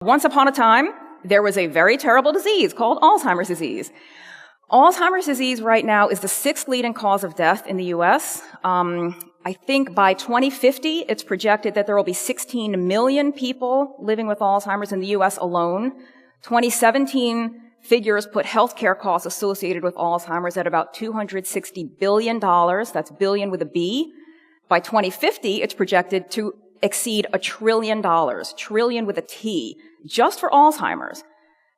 Once upon a time, there was a very terrible disease called Alzheimer's disease. Alzheimer's disease right now is the 6th leading cause of death in the U.S. I think by 2050, it's projected that there will be 16 million people living with Alzheimer's in the U.S. alone. 2017 figures put healthcare costs associated with Alzheimer's at about $260 billion. That's billion with a B. By 2050, it's projected to exceed $1 trillion, trillion with a T, just for Alzheimer's.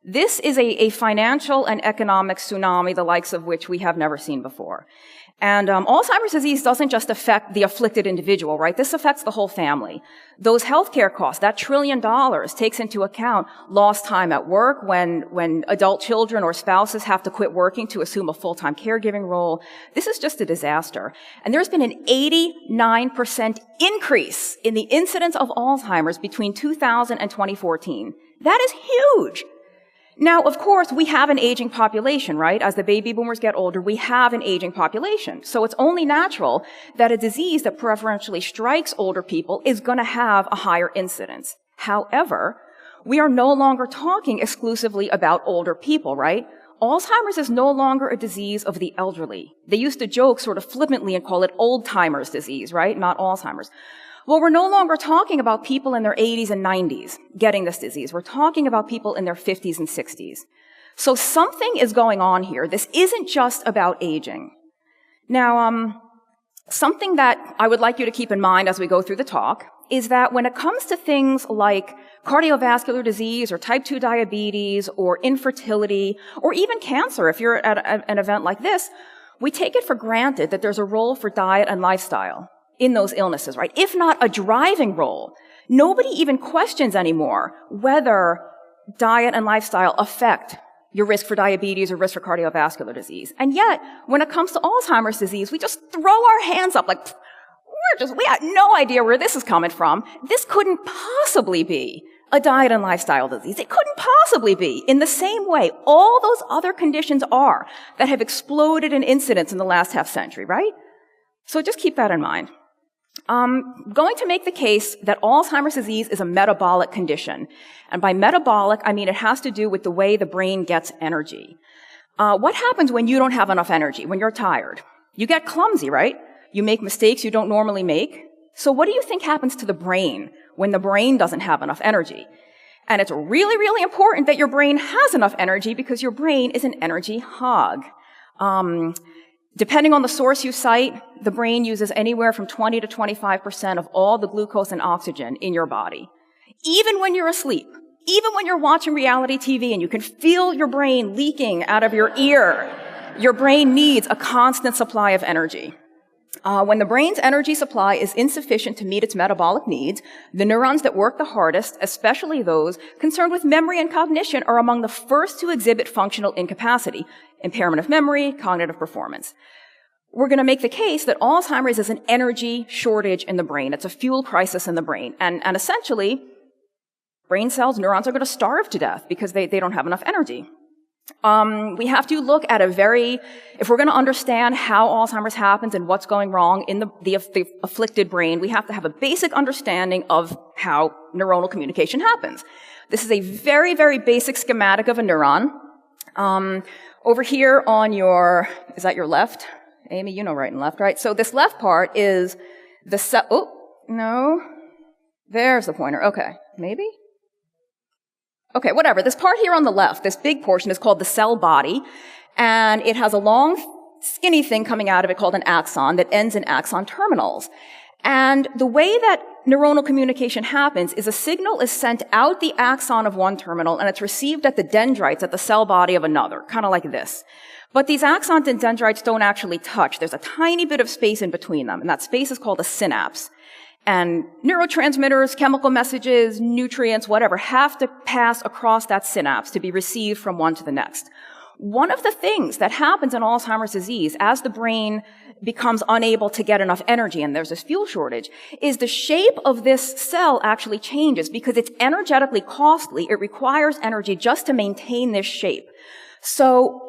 This is a financial and economic tsunami, the likes of which we have never seen before. And Alzheimer's disease doesn't just affect the afflicted individual, right? This affects the whole family. Those healthcare costs, that $1 trillion, takes into account lost time at work when adult children or spouses have to quit working to assume a full-time caregiving role. This is just a disaster. And there's been an 89% increase in the incidence of Alzheimer's between 2000 and 2014. That is huge. Now, of course, we have an aging population, right? As the baby boomers get older, we have an aging population. So it's only natural that a disease that preferentially strikes older people is going to have a higher incidence. However, we are no longer talking exclusively about older people, right? Alzheimer's is no longer a disease of the elderly. They used to joke sort of flippantly and call it old-timers disease, right? Not Alzheimer's. Well, we're no longer talking about people in their 80s and 90s getting this disease. We're talking about people in their 50s and 60s. So something is going on here. This isn't just about aging. Now, something that I would like you to keep in mind as we go through the talk is that when it comes to things like cardiovascular disease or type 2 diabetes or infertility or even cancer, if you're at an event like this, we take it for granted that there's a role for diet and lifestyle in those illnesses, right? If not a driving role. Nobody even questions anymore whether diet and lifestyle affect your risk for diabetes or risk for cardiovascular disease. And yet, when it comes to Alzheimer's disease, we just throw our hands up like, we had no idea where this is coming from. This couldn't possibly be a diet and lifestyle disease. It couldn't possibly be. In the same way, all those other conditions are that have exploded in incidence in the last half century, right? So just keep that in mind. Going to make the case that Alzheimer's disease is a metabolic condition. And by metabolic, I mean it has to do with the way the brain gets energy. What happens when you don't have enough energy, when you're tired? You get clumsy, right? You make mistakes you don't normally make. So what do you think happens to the brain when the brain doesn't have enough energy? And it's really, really important that your brain has enough energy because your brain is an energy hog. Depending on the source you cite, the brain uses anywhere from 20 to 25% of all the glucose and oxygen in your body. Even when you're asleep, even when you're watching reality TV and you can feel your brain leaking out of your ear, your brain needs a constant supply of energy. When the brain's energy supply is insufficient to meet its metabolic needs, the neurons that work the hardest, especially those concerned with memory and cognition, are among the first to exhibit functional incapacity, impairment of memory, cognitive performance. We're going to make the case that Alzheimer's is an energy shortage in the brain. It's a fuel crisis in the brain. And essentially, brain cells, neurons are going to starve to death because they don't have enough energy. We have to look at if we're going to understand how Alzheimer's happens and what's going wrong in the afflicted brain, we have to have a basic understanding of how neuronal communication happens. This is a very, very basic schematic of a neuron. Over here on is that your left? Amy, you know right and left, right? So this left part is the cell. Oh, no. There's the pointer. Okay. Maybe? Okay, whatever. This part here on the left, this big portion, is called the cell body, and it has a long, skinny thing coming out of it called an axon that ends in axon terminals. And the way that neuronal communication happens is a signal is sent out the axon of one terminal, and it's received at the dendrites at the cell body of another, kind of like this. But these axons and dendrites don't actually touch. There's a tiny bit of space in between them, and that space is called a synapse. And neurotransmitters, chemical messages, nutrients, whatever, have to pass across that synapse to be received from one to the next. One of the things that happens in Alzheimer's disease as the brain becomes unable to get enough energy and there's this fuel shortage is the shape of this cell actually changes because it's energetically costly. It requires energy just to maintain this shape. So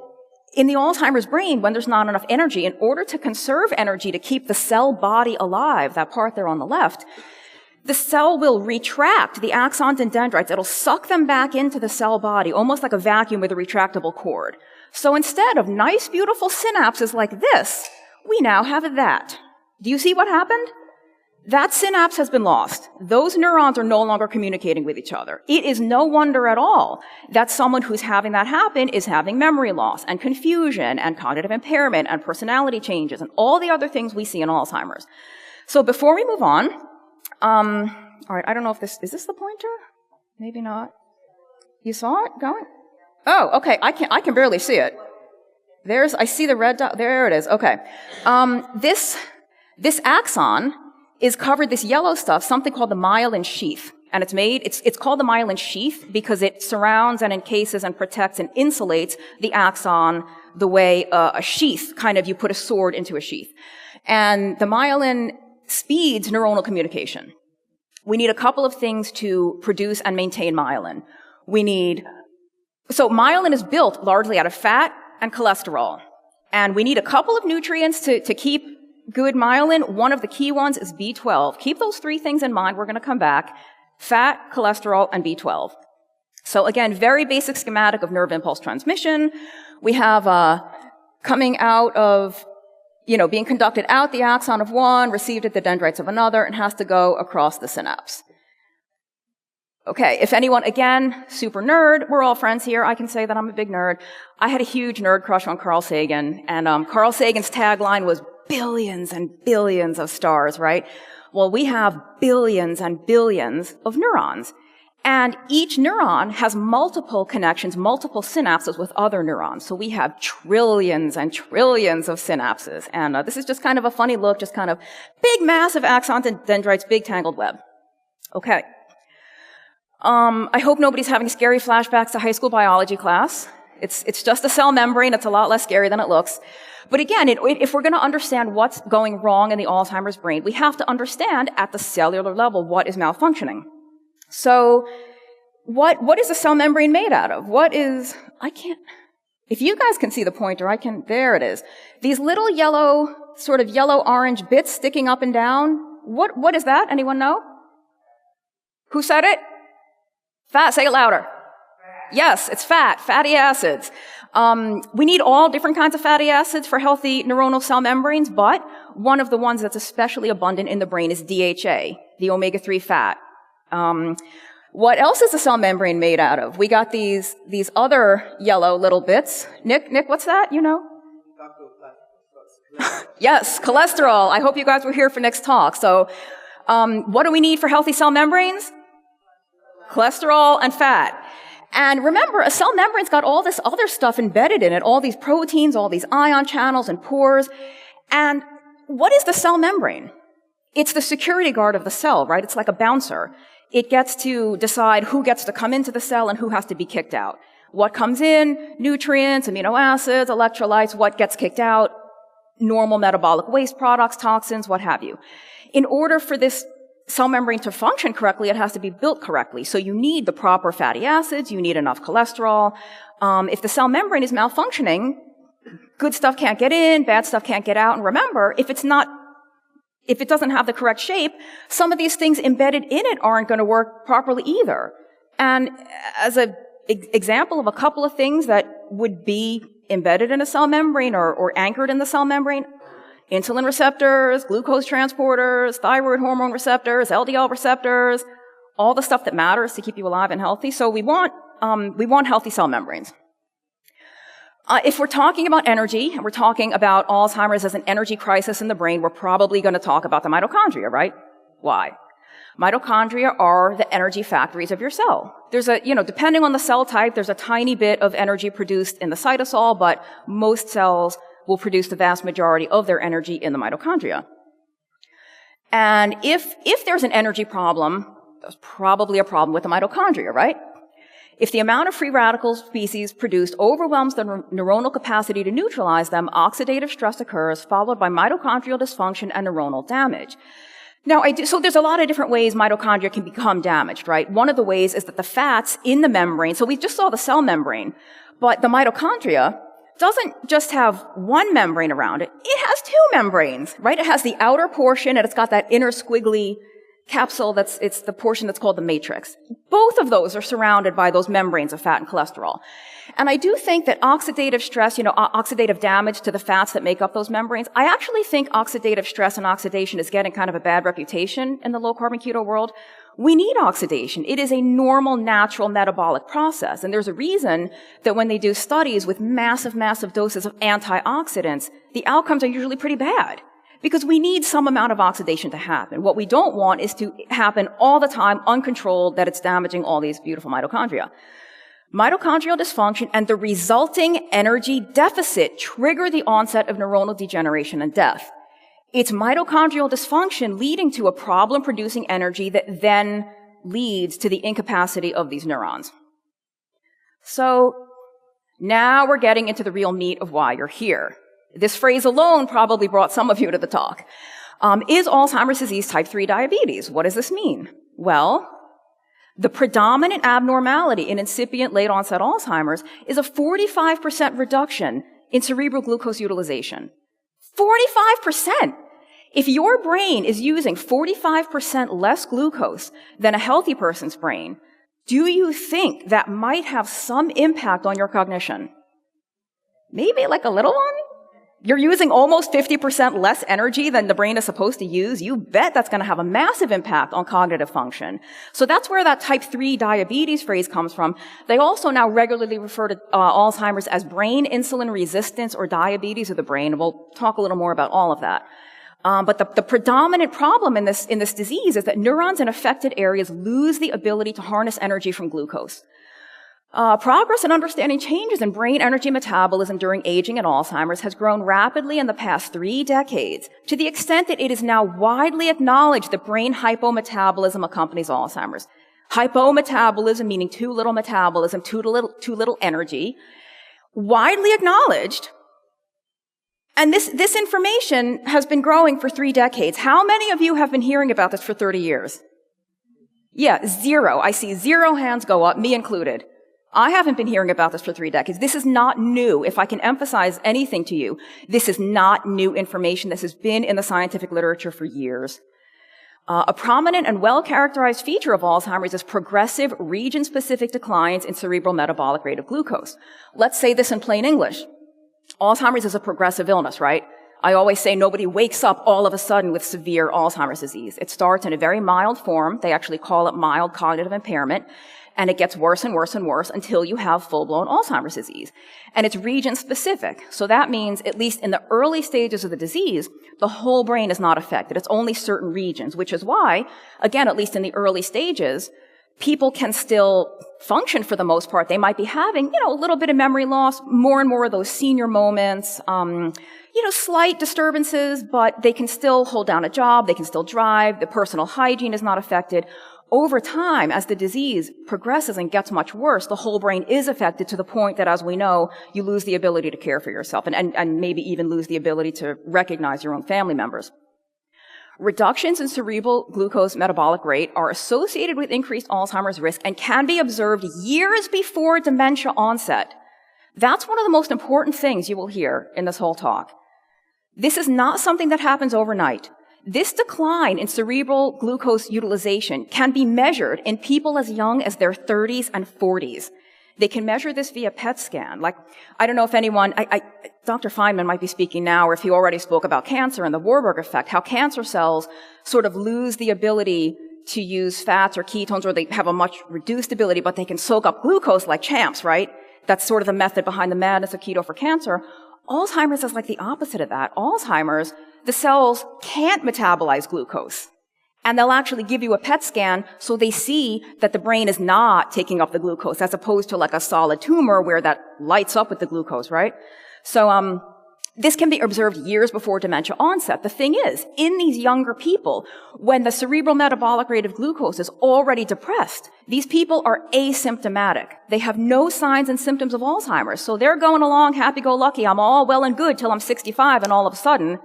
in the Alzheimer's brain, when there's not enough energy, in order to conserve energy to keep the cell body alive, that part there on the left, the cell will retract the axons and dendrites. It'll suck them back into the cell body, almost like a vacuum with a retractable cord. So instead of nice, beautiful synapses like this, we now have that. Do you see what happened? That synapse has been lost. Those neurons are no longer communicating with each other. It is no wonder at all that someone who's having that happen is having memory loss and confusion and cognitive impairment and personality changes and all the other things we see in Alzheimer's. So before we move on, all right, I don't know if is this the pointer? Maybe not. You saw it going? Oh, okay, I can barely see it. I see the red dot, there it is, okay. This axon is covered, this yellow stuff, something called the myelin sheath. And it's called the myelin sheath because it surrounds and encases and protects and insulates the axon the way a sheath, kind of you put a sword into a sheath. And the myelin speeds neuronal communication. We need a couple of things to produce and maintain myelin. So myelin is built largely out of fat and cholesterol. And we need a couple of nutrients to keep good myelin. One of the key ones is B12. Keep those three things in mind. We're going to come back. Fat, cholesterol, and B12. So again, very basic schematic of nerve impulse transmission. We have coming out of, being conducted out the axon of one, received at the dendrites of another, and has to go across the synapse. Okay, if anyone, again, super nerd, we're all friends here. I can say that I'm a big nerd. I had a huge nerd crush on Carl Sagan, and Carl Sagan's tagline was billions and billions of stars, right? Well, we have billions and billions of neurons. And each neuron has multiple connections, multiple synapses with other neurons. So we have trillions and trillions of synapses. And this is just kind of a funny look, just kind of big, massive axons and dendrites, big tangled web. Okay. I hope nobody's having scary flashbacks to high school biology class. It's just a cell membrane. It's a lot less scary than it looks. But again, if we're going to understand what's going wrong in the Alzheimer's brain, we have to understand at the cellular level what is malfunctioning. So what is a cell membrane made out of? If you guys can see the pointer, there it is. These little sort of yellow-orange bits sticking up and down, what is that? Anyone know? Who said it? Fat, say it louder. Yes, it's fat, fatty acids. We need all different kinds of fatty acids for healthy neuronal cell membranes, but one of the ones that's especially abundant in the brain is DHA, the omega-3 fat. What else is the cell membrane made out of? We got these other yellow little bits. Nick, what's that? Yes, cholesterol. I hope you guys were here for Nick's talk. So, what do we need for healthy cell membranes? Cholesterol and fat. And remember, a cell membrane's got all this other stuff embedded in it, all these proteins, all these ion channels and pores. And what is the cell membrane? It's the security guard of the cell, right? It's like a bouncer. It gets to decide who gets to come into the cell and who has to be kicked out. What comes in? Nutrients, amino acids, electrolytes. What gets kicked out? Normal metabolic waste products, toxins, what have you. In order for this cell membrane to function correctly, it has to be built correctly. So you need the proper fatty acids, you need enough cholesterol. If the cell membrane is malfunctioning, good stuff can't get in, bad stuff can't get out. And remember, if it doesn't have the correct shape, some of these things embedded in it aren't going to work properly either. And as an example of a couple of things that would be embedded in a cell membrane or anchored in the cell membrane, insulin receptors, glucose transporters, thyroid hormone receptors, LDL receptors, all the stuff that matters to keep you alive and healthy. So we want healthy cell membranes. If we're talking about energy, and we're talking about Alzheimer's as an energy crisis in the brain, we're probably going to talk about the mitochondria, right? Why? Mitochondria are the energy factories of your cell. There's depending on the cell type, there's a tiny bit of energy produced in the cytosol, but most cells will produce the vast majority of their energy in the mitochondria. And if there's an energy problem, there's probably a problem with the mitochondria, right? If the amount of free radical species produced overwhelms the neuronal capacity to neutralize them, oxidative stress occurs, followed by mitochondrial dysfunction and neuronal damage. Now, so there's a lot of different ways mitochondria can become damaged, right? One of the ways is that the fats in the membrane, so we just saw the cell membrane, but the mitochondria doesn't just have one membrane around it. It has two membranes, right? It has the outer portion, and it's got that inner squiggly capsule it's the portion that's called the matrix. Both of those are surrounded by those membranes of fat and cholesterol. And I do think that oxidative stress, oxidative damage to the fats that make up those membranes, I actually think oxidative stress and oxidation is getting kind of a bad reputation in the low-carbon keto world. We need oxidation. It is a normal, natural metabolic process. And there's a reason that when they do studies with massive, massive doses of antioxidants, the outcomes are usually pretty bad. Because we need some amount of oxidation to happen. What we don't want is to happen all the time, uncontrolled, that it's damaging all these beautiful mitochondria. Mitochondrial dysfunction and the resulting energy deficit trigger the onset of neuronal degeneration and death. It's mitochondrial dysfunction leading to a problem producing energy that then leads to the incapacity of these neurons. So now we're getting into the real meat of why you're here. This phrase alone probably brought some of you to the talk. Is Alzheimer's disease type 3 diabetes? What does this mean? Well, the predominant abnormality in incipient late-onset Alzheimer's is a 45% reduction in cerebral glucose utilization. 45%! If your brain is using 45% less glucose than a healthy person's brain, do you think that might have some impact on your cognition? Maybe like a little one? You're using almost 50% less energy than the brain is supposed to use. You bet that's going to have a massive impact on cognitive function. So that's where that type 3 diabetes phrase comes from. They also now regularly refer to Alzheimer's as brain insulin resistance or diabetes of the brain. And we'll talk a little more about all of that. But the predominant problem in this disease is that neurons in affected areas lose the ability to harness energy from glucose. Progress in understanding changes in brain energy metabolism during aging and Alzheimer's has grown rapidly in the past 3 decades, to the extent that it is now widely acknowledged that brain hypometabolism accompanies Alzheimer's. Hypometabolism meaning too little metabolism, too little energy, widely acknowledged. And this information has been growing for 3 decades. How many of you have been hearing about this for 30 years? Yeah, 0. I see 0 hands go up, me included. I haven't been hearing about this for 3 decades. This is not new. If I can emphasize anything to you, this is not new information. This has been in the scientific literature for years. A prominent and well-characterized feature of Alzheimer's is progressive region-specific declines in cerebral metabolic rate of glucose. Let's say this in plain English. Alzheimer's is a progressive illness, right? I always say nobody wakes up all of a sudden with severe Alzheimer's disease. It starts in a very mild form. They actually call it mild cognitive impairment. And it gets worse and worse and worse until you have full-blown Alzheimer's disease. And it's region-specific. So that means, at least in the early stages of the disease, the whole brain is not affected. It's only certain regions, which is why, again, at least in the early stages, people can still function for the most part. They might be having, a little bit of memory loss, more and more of those senior moments, slight disturbances, but they can still hold down a job, they can still drive, the personal hygiene is not affected. Over time, as the disease progresses and gets much worse, the whole brain is affected to the point that, as we know, you lose the ability to care for yourself and maybe even lose the ability to recognize your own family members. Reductions in cerebral glucose metabolic rate are associated with increased Alzheimer's risk and can be observed years before dementia onset. That's one of the most important things you will hear in this whole talk. This is not something that happens overnight. This decline in cerebral glucose utilization can be measured in people as young as their 30s and 40s. They can measure this via PET scan. I don't know if anyone, Dr. Feynman might be speaking now, or if he already spoke about cancer and the Warburg effect, how cancer cells sort of lose the ability to use fats or ketones, or they have a much reduced ability, but they can soak up glucose like champs, right? That's sort of the method behind the madness of keto for cancer. Alzheimer's is like the opposite of that. Alzheimer's, the cells can't metabolize glucose. And they'll actually give you a PET scan so they see that the brain is not taking up the glucose, as opposed to like a solid tumor where that lights up with the glucose, right? So, this can be observed years before dementia onset. The thing is, in these younger people, when the cerebral metabolic rate of glucose is already depressed, these people are asymptomatic. They have no signs and symptoms of Alzheimer's. So they're going along happy-go-lucky. I'm all well and good till I'm 65, and all of a sudden,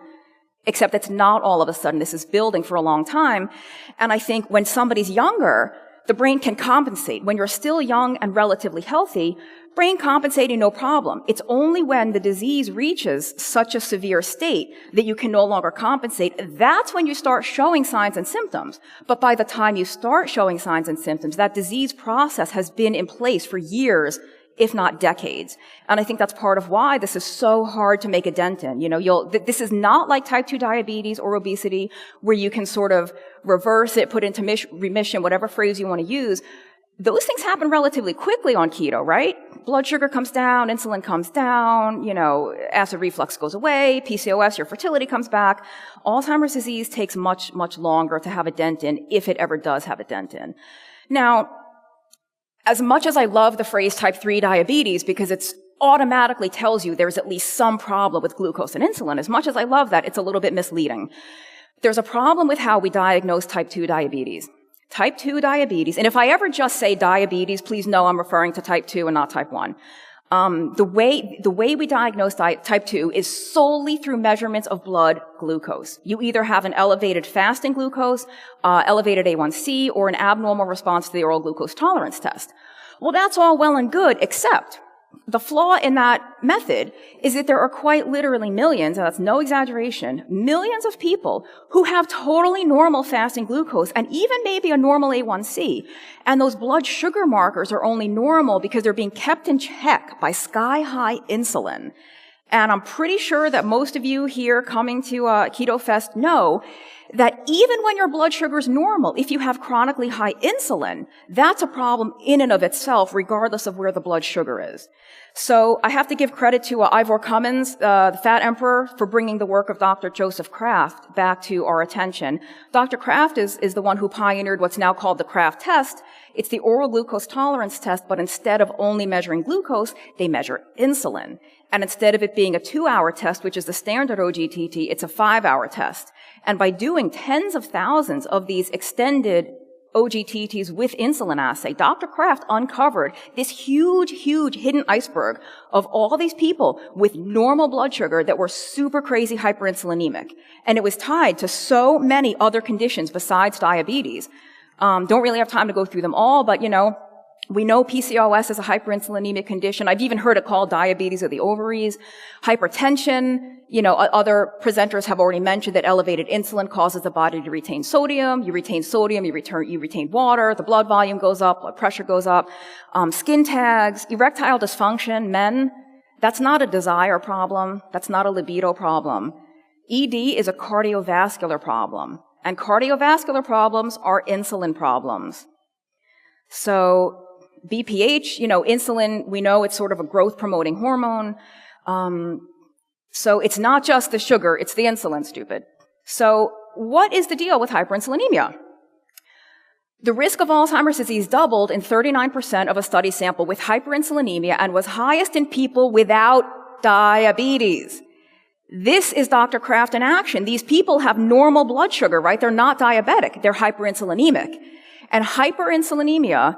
except it's not all of a sudden. This is building for a long time. And I think when somebody's younger, the brain can compensate. When you're still young and relatively healthy, brain compensating, no problem. It's only when the disease reaches such a severe state that you can no longer compensate. That's when you start showing signs and symptoms. But by the time you start showing signs and symptoms, that disease process has been in place for years, if not decades. And I think that's part of why this is so hard to make a dent in. This is not like type 2 diabetes or obesity, where you can sort of reverse it, put into remission, whatever phrase you want to use. Those things happen relatively quickly on keto, right? Blood sugar comes down, insulin comes down, acid reflux goes away, PCOS, your fertility comes back. Alzheimer's disease takes much, much longer to have a dent in, if it ever does have a dent in. Now, as much as I love the phrase type 3 diabetes because it automatically tells you there's at least some problem with glucose and insulin, as much as I love that, it's a little bit misleading. There's a problem with how we diagnose type 2 diabetes. Type 2 diabetes, and if I ever just say diabetes, please know I'm referring to type 2 and not type 1. The way we diagnose type 2 is solely through measurements of blood glucose. You either have an elevated fasting glucose, elevated A1C, or an abnormal response to the oral glucose tolerance test. Well, that's all well and good, except the flaw in that method is that there are quite literally millions, and that's no exaggeration, millions of people who have totally normal fasting glucose and even maybe a normal A1C. And those blood sugar markers are only normal because they're being kept in check by sky-high insulin. And I'm pretty sure that most of you here coming to Ketofest know that even when your blood sugar is normal, if you have chronically high insulin, that's a problem in and of itself, regardless of where the blood sugar is. So I have to give credit to Ivor Cummins, the Fat Emperor, for bringing the work of Dr. Joseph Kraft back to our attention. Dr. Kraft is the one who pioneered what's now called the Kraft test. It's the oral glucose tolerance test, but instead of only measuring glucose, they measure insulin. And instead of it being a 2-hour test, which is the standard OGTT, it's a 5-hour test. And by doing tens of thousands of these extended OGTTs with insulin assay, Dr. Kraft uncovered this huge, huge hidden iceberg of all these people with normal blood sugar that were super crazy hyperinsulinemic. And it was tied to so many other conditions besides diabetes. Don't really have time to go through them all, but we know PCOS is a hyperinsulinemic condition. I've even heard it called diabetes of the ovaries. Hypertension, other presenters have already mentioned that elevated insulin causes the body to retain sodium. You retain sodium, you retain water, the blood volume goes up, blood pressure goes up. Skin tags, erectile dysfunction, men, that's not a desire problem. That's not a libido problem. ED is a cardiovascular problem. And cardiovascular problems are insulin problems. So BPH, insulin, we know it's sort of a growth-promoting hormone. So it's not just the sugar, it's the insulin, stupid. So what is the deal with hyperinsulinemia? The risk of Alzheimer's disease doubled in 39% of a study sample with hyperinsulinemia and was highest in people without diabetes. This is Dr. Kraft in action. These people have normal blood sugar, right? They're not diabetic. They're hyperinsulinemic. And hyperinsulinemia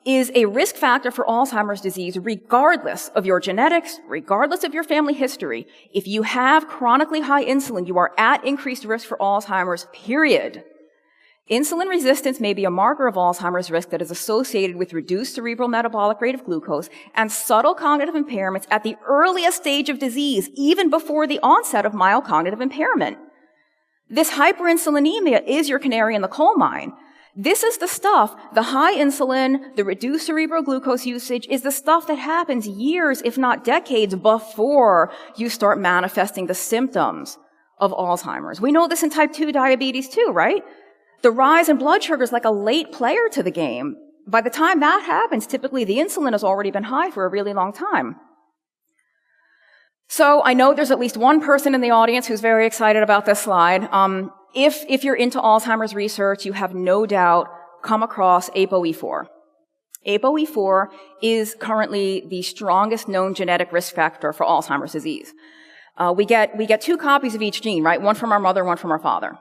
is a risk factor for Alzheimer's disease regardless of your genetics, regardless of your family history. If you have chronically high insulin, you are at increased risk for Alzheimer's, period. Insulin resistance may be a marker of Alzheimer's risk that is associated with reduced cerebral metabolic rate of glucose and subtle cognitive impairments at the earliest stage of disease, even before the onset of mild cognitive impairment. This hyperinsulinemia is your canary in the coal mine. This is the stuff, the high insulin, the reduced cerebral glucose usage is the stuff that happens years, if not decades, before you start manifesting the symptoms of Alzheimer's. We know this in type 2 diabetes too, right? The rise in blood sugar is like a late player to the game. By the time that happens, typically the insulin has already been high for a really long time. So I know there's at least one person in the audience who's very excited about this slide. If you're into Alzheimer's research, you have no doubt come across ApoE4. ApoE4 is currently the strongest known genetic risk factor for Alzheimer's disease. We get 2 copies of each gene, right? One from our mother, one from our father.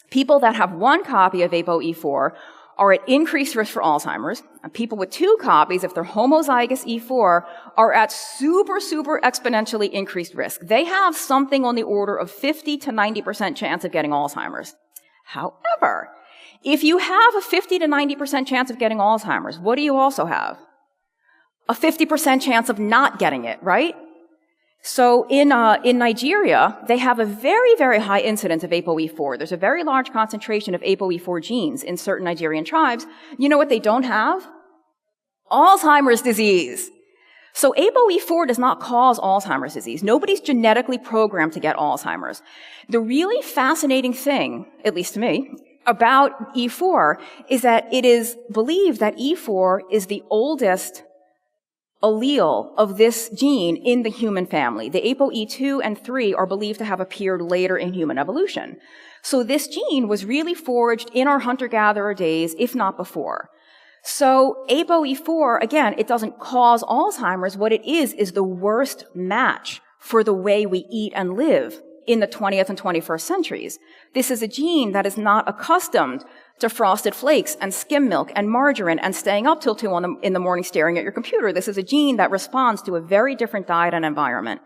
People that have 1 copy of ApoE4 are at increased risk for Alzheimer's. And people with 2 copies, if they're homozygous E4, are at super, super exponentially increased risk. They have something on the order of 50 to 90% chance of getting Alzheimer's. However, If you have a 50 to 90% chance of getting Alzheimer's, what do you also have? A 50% chance of not getting it, right? So in Nigeria, they have a very, very high incidence of ApoE4. There's a very large concentration of ApoE4 genes in certain Nigerian tribes. You know what they don't have? Alzheimer's disease. So ApoE4 does not cause Alzheimer's disease. Nobody's genetically programmed to get Alzheimer's. The really fascinating thing, at least to me, about E4 is that it is believed that E4 is the oldest allele of this gene in the human family. The ApoE2 and 3 are believed to have appeared later in human evolution. So this gene was really forged in our hunter-gatherer days, if not before. So ApoE4, again, it doesn't cause Alzheimer's. What it is the worst match for the way we eat and live in the 20th and 21st centuries. This is a gene that is not accustomed to frosted flakes and skim milk and margarine and staying up till 2 in the morning staring at your computer. This is a gene that responds to a very different diet and environment.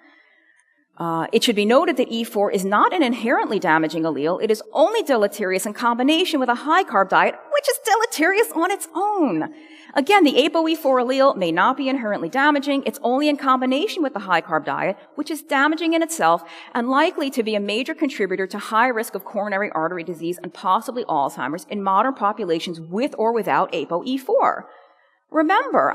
It should be noted that E4 is not an inherently damaging allele. It is only deleterious in combination with a high-carb diet, which is deleterious on its own. Again, the ApoE4 allele may not be inherently damaging. It's only in combination with the high-carb diet, which is damaging in itself and likely to be a major contributor to high risk of coronary artery disease and possibly Alzheimer's in modern populations with or without ApoE4. Remember,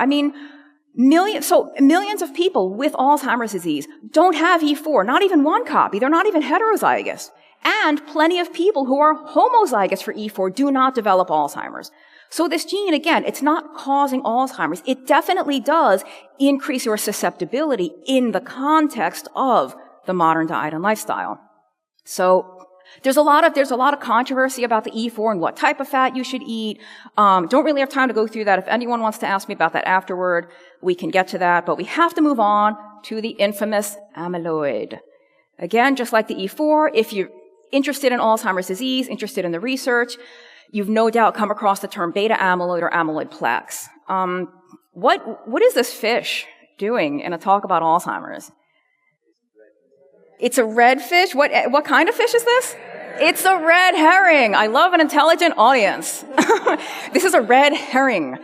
millions of people with Alzheimer's disease don't have E4, not even one copy. They're not even heterozygous. And plenty of people who are homozygous for E4 do not develop Alzheimer's. So this gene, again, it's not causing Alzheimer's. It definitely does increase your susceptibility in the context of the modern diet and lifestyle. So there's a lot of controversy about the E4 and what type of fat you should eat. Don't really have time to go through that. If anyone wants to ask me about that afterward, we can get to that. But we have to move on to the infamous amyloid. Again, just like the E4, if you're interested in Alzheimer's disease, interested in the research, you've no doubt come across the term beta amyloid or amyloid plaques. What is this fish doing in a talk about Alzheimer's? It's a red fish? What kind of fish is this? It's a red herring. I love an intelligent audience. This is a red herring.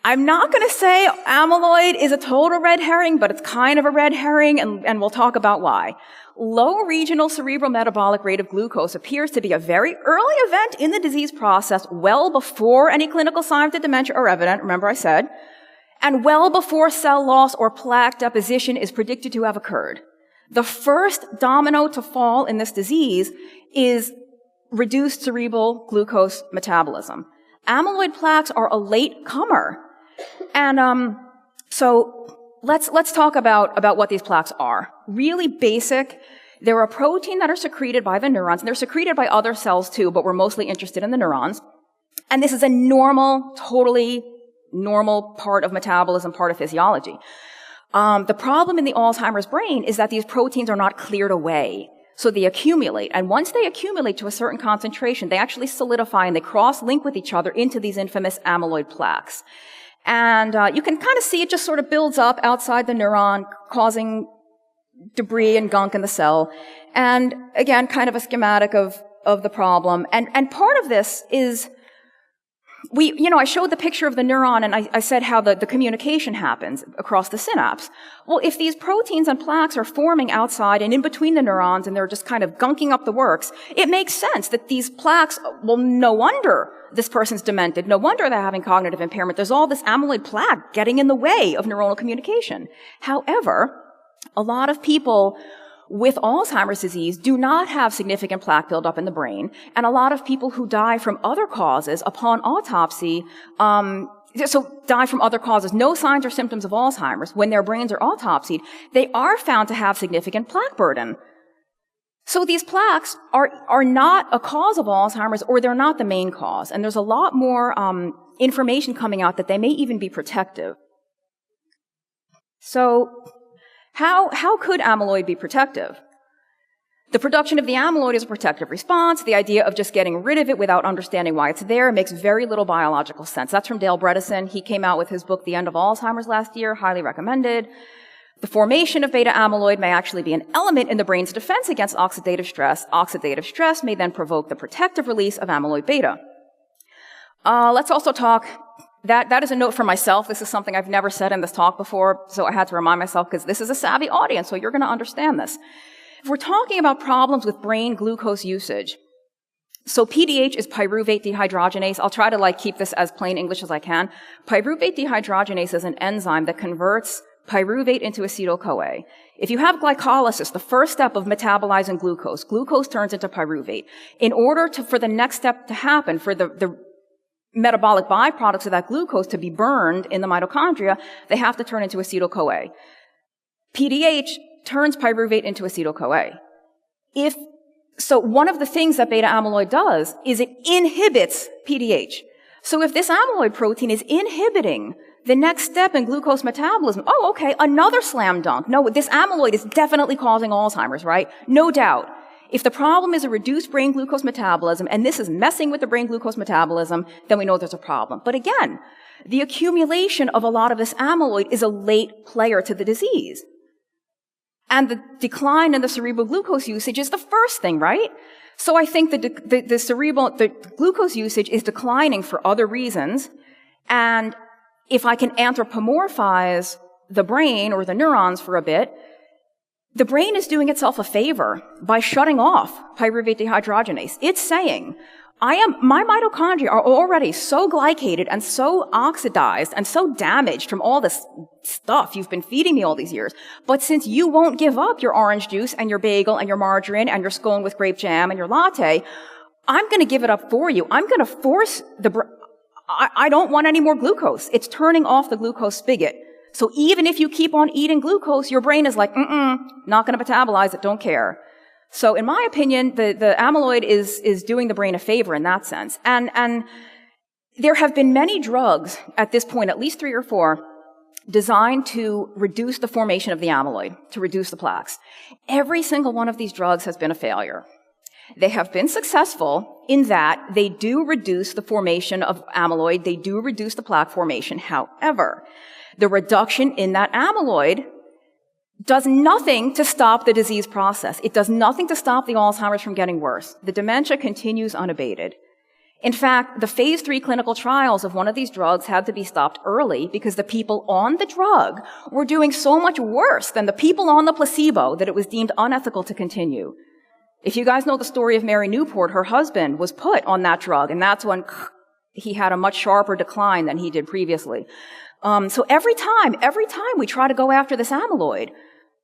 I'm not going to say amyloid is a total red herring, but it's kind of a red herring, and we'll talk about why. Low regional cerebral metabolic rate of glucose appears to be a very early event in the disease process, well before any clinical signs of dementia are evident, remember I said, and well before cell loss or plaque deposition is predicted to have occurred. The first domino to fall in this disease is reduced cerebral glucose metabolism. Amyloid plaques are a late comer. And so let's talk about what these plaques are. Really basic. They're a protein that are secreted by the neurons, and they're secreted by other cells too, but we're mostly interested in the neurons. And this is a totally normal part of metabolism, part of physiology. The problem in the Alzheimer's brain is that these proteins are not cleared away. So they accumulate. And once they accumulate to a certain concentration, they actually solidify and they cross-link with each other into these infamous amyloid plaques. And you can kind of see it just sort of builds up outside the neuron, causing debris and gunk in the cell. And again, kind of a schematic of the problem. And part of this is I showed the picture of the neuron and I said how the communication happens across the synapse. Well, if these proteins and plaques are forming outside and in between the neurons and they're just kind of gunking up the works, it makes sense that these plaques, well, no wonder this person's demented. No wonder they're having cognitive impairment. There's all this amyloid plaque getting in the way of neuronal communication. However, a lot of people with Alzheimer's disease do not have significant plaque buildup in the brain, and a lot of people who die from other causes upon autopsy, die from other causes, no signs or symptoms of Alzheimer's, when their brains are autopsied, they are found to have significant plaque burden. So these plaques are not a cause of Alzheimer's, or they're not the main cause, and there's a lot more information coming out that they may even be protective. So how could amyloid be protective? The production of the amyloid is a protective response. The idea of just getting rid of it without understanding why it's there makes very little biological sense. That's from Dale Bredesen. He came out with his book, The End of Alzheimer's, last year, highly recommended. The formation of beta amyloid may actually be an element in the brain's defense against oxidative stress. Oxidative stress may then provoke the protective release of amyloid beta. Let's also talk, that is a note for myself. This is something I've never said in this talk before, so I had to remind myself because this is a savvy audience, so you're going to understand this. If we're talking about problems with brain glucose usage, so PDH is pyruvate dehydrogenase. I'll try to keep this as plain English as I can. Pyruvate dehydrogenase is an enzyme that converts pyruvate into acetyl-CoA. If you have glycolysis, the first step of metabolizing glucose turns into pyruvate. In order for the next step to happen, for the metabolic byproducts of that glucose to be burned in the mitochondria, they have to turn into acetyl-CoA. PDH turns pyruvate into acetyl-CoA. So one of the things that beta amyloid does is it inhibits PDH. So if this amyloid protein is inhibiting the next step in glucose metabolism, okay, another slam dunk. No, this amyloid is definitely causing Alzheimer's, right? No doubt. If the problem is a reduced brain glucose metabolism, and this is messing with the brain glucose metabolism, then we know there's a problem. But again, the accumulation of a lot of this amyloid is a late player to the disease. And the decline in the cerebral glucose usage is the first thing, right? So I think the glucose usage is declining for other reasons. And if I can anthropomorphize the brain or the neurons for a bit, the brain is doing itself a favor by shutting off pyruvate dehydrogenase. It's saying, my mitochondria are already so glycated and so oxidized and so damaged from all this stuff you've been feeding me all these years. But since you won't give up your orange juice and your bagel and your margarine and your scone with grape jam and your latte, I'm going to give it up for you. I'm going to force I don't want any more glucose. It's turning off the glucose spigot. So even if you keep on eating glucose, your brain is like, not going to metabolize it, don't care. So in my opinion, the amyloid is doing the brain a favor in that sense. And there have been many drugs at this point, at least 3 or 4, designed to reduce the formation of the amyloid, to reduce the plaques. Every single one of these drugs has been a failure. They have been successful in that they do reduce the formation of amyloid, they do reduce the plaque formation. However, the reduction in that amyloid does nothing to stop the disease process. It does nothing to stop the Alzheimer's from getting worse. The dementia continues unabated. In fact, the phase 3 clinical trials of one of these drugs had to be stopped early because the people on the drug were doing so much worse than the people on the placebo that it was deemed unethical to continue. If you guys know the story of Mary Newport, her husband was put on that drug, and that's when he had a much sharper decline than he did previously. So every time we try to go after this amyloid,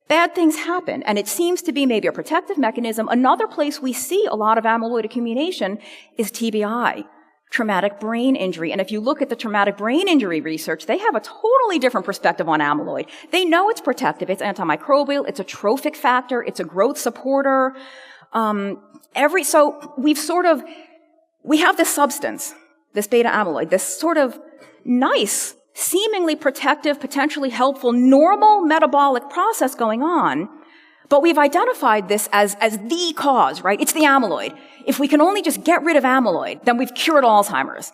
bad things happen, and it seems to be maybe a protective mechanism. Another place we see a lot of amyloid accumulation is TBI, traumatic brain injury. And if you look at the traumatic brain injury research, they have a totally different perspective on amyloid. They know it's protective, it's antimicrobial, it's a trophic factor, it's a growth supporter. So we have this substance, this beta amyloid, this sort of nice, seemingly protective, potentially helpful, normal metabolic process going on, but we've identified this as the cause, right? It's the amyloid. If we can only just get rid of amyloid, then we've cured Alzheimer's.